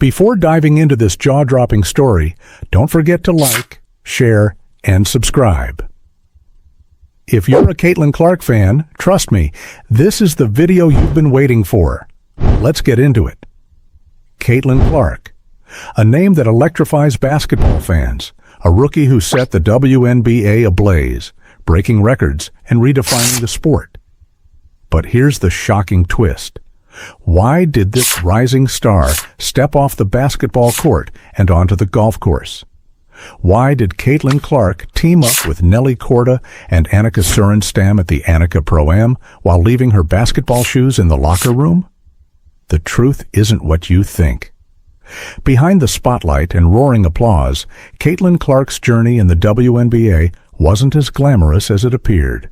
Before diving into this jaw-dropping story, don't forget to like, share, and subscribe. If you're a Caitlin Clark fan, trust me, this is the video you've been waiting for. Let's get into it. Caitlin Clark, a name that electrifies basketball fans, a rookie who set the WNBA ablaze, breaking records and redefining the sport. But here's the shocking twist. Why did this rising star step off the basketball court and onto the golf course? Why did Caitlin Clark team up with Nelly Korda and Annika Sörenstam at the Annika Pro-Am while leaving her basketball shoes in the locker room? The truth isn't what you think. Behind the spotlight and roaring applause, Caitlin Clark's journey in the WNBA wasn't as glamorous as it appeared.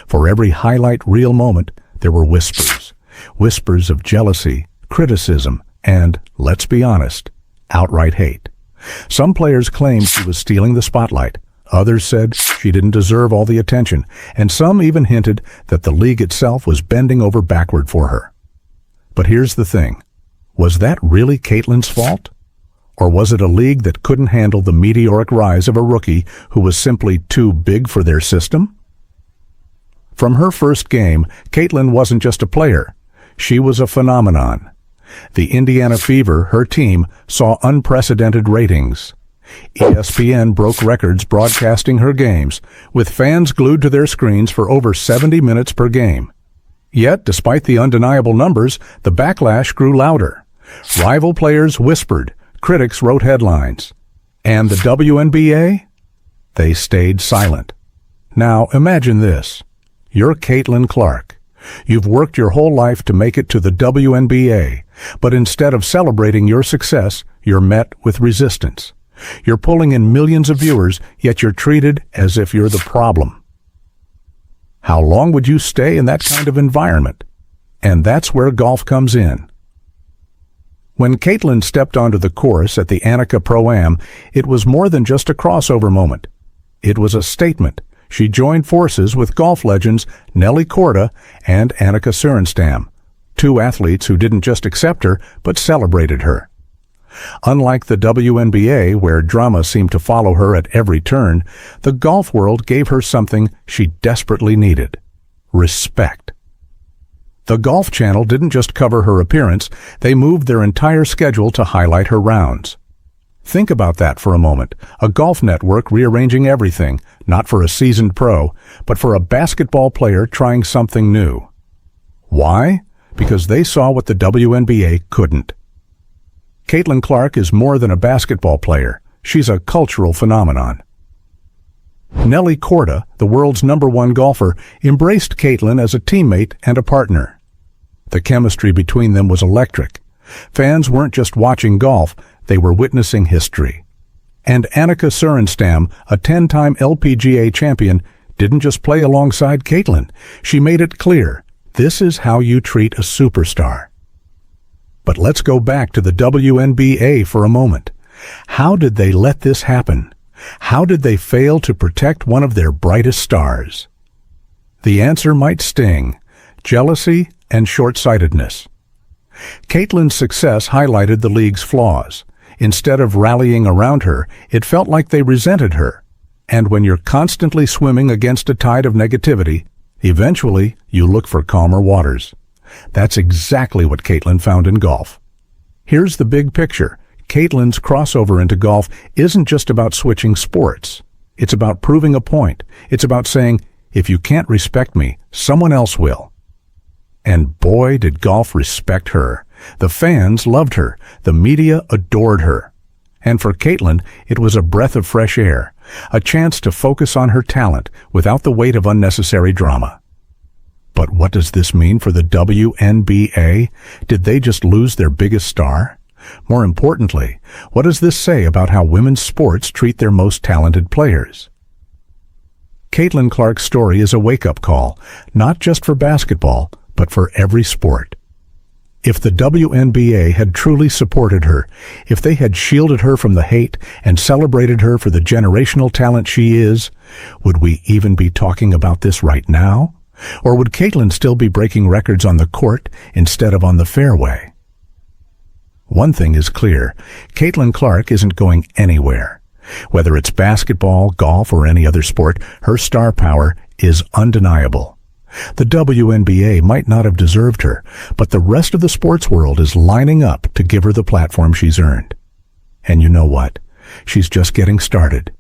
For every highlight reel moment, there were whispers. Whispers of jealousy, criticism, and, let's be honest, outright hate. Some players claimed she was stealing the spotlight. Others said she didn't deserve all the attention, and some even hinted that the league itself was bending over backward for her. But here's the thing. Was that really Caitlin's fault? Or was it a league that couldn't handle the meteoric rise of a rookie who was simply too big for their system? From her first game, Caitlin wasn't just a player. She was a phenomenon. The Indiana Fever, her team, saw unprecedented ratings. ESPN broke records broadcasting her games, with fans glued to their screens for over 70 minutes per game. Yet, despite the undeniable numbers, the backlash grew louder. Rival players whispered, critics wrote headlines. And the WNBA? They stayed silent. Now, imagine this. You're Caitlin Clark. You've worked your whole life to make it to the WNBA, but instead of celebrating your success, you're met with resistance. You're pulling in millions of viewers, yet you're treated as if you're the problem. How long would you stay in that kind of environment? And that's where golf comes in. When Caitlin stepped onto the course at the Annika Pro-Am, it was more than just a crossover moment. It was a statement. She joined forces with golf legends Nelly Korda and Annika Sörenstam, two athletes who didn't just accept her, but celebrated her. Unlike the WNBA, where drama seemed to follow her at every turn, the golf world gave her something she desperately needed: respect. The Golf Channel didn't just cover her appearance, they moved their entire schedule to highlight her rounds. Think about that for a moment. A golf network rearranging everything, not for a seasoned pro, but for a basketball player trying something new. Why? Because they saw what the WNBA couldn't. Caitlin Clark is more than a basketball player. She's a cultural phenomenon. Nelly Korda, the world's #1 golfer, embraced Caitlin as a teammate and a partner. The chemistry between them was electric. Fans weren't just watching golf, they were witnessing history. And Annika Sörenstam, a 10-time LPGA champion, didn't just play alongside Caitlin. She made it clear, this is how you treat a superstar. But let's go back to the WNBA for a moment. How did they let this happen? How did they fail to protect one of their brightest stars? The answer might sting: jealousy and short-sightedness. Caitlin's success highlighted the league's flaws. Instead of rallying around her, it felt like they resented her. And when you're constantly swimming against a tide of negativity, eventually you look for calmer waters. That's exactly what Caitlin found in golf. Here's the big picture. Caitlin's crossover into golf isn't just about switching sports. It's about proving a point. It's about saying, if you can't respect me, someone else will. And boy, did golf respect her. The fans loved her. The media adored her. And for Caitlin, it was a breath of fresh air, a chance to focus on her talent without the weight of unnecessary drama. But what does this mean for the WNBA? Did they just lose their biggest star? More importantly, what does this say about how women's sports treat their most talented players? Caitlin Clark's story is a wake-up call, not just for basketball, but for every sport. If the WNBA had truly supported her, if they had shielded her from the hate and celebrated her for the generational talent she is, would we even be talking about this right now? Or would Caitlin still be breaking records on the court instead of on the fairway? One thing is clear, Caitlin Clark isn't going anywhere. Whether it's basketball, golf, or any other sport, her star power is undeniable. The WNBA might not have deserved her, but the rest of the sports world is lining up to give her the platform she's earned. And you know what? She's just getting started.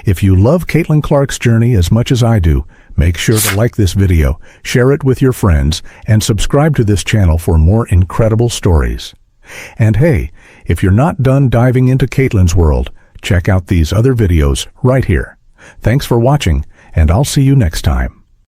If you love Caitlin Clark's journey as much as I do, make sure to like this video, share it with your friends, and subscribe to this channel for more incredible stories. And hey, if you're not done diving into Caitlin's world, check out these other videos right here. Thanks for watching, and I'll see you next time.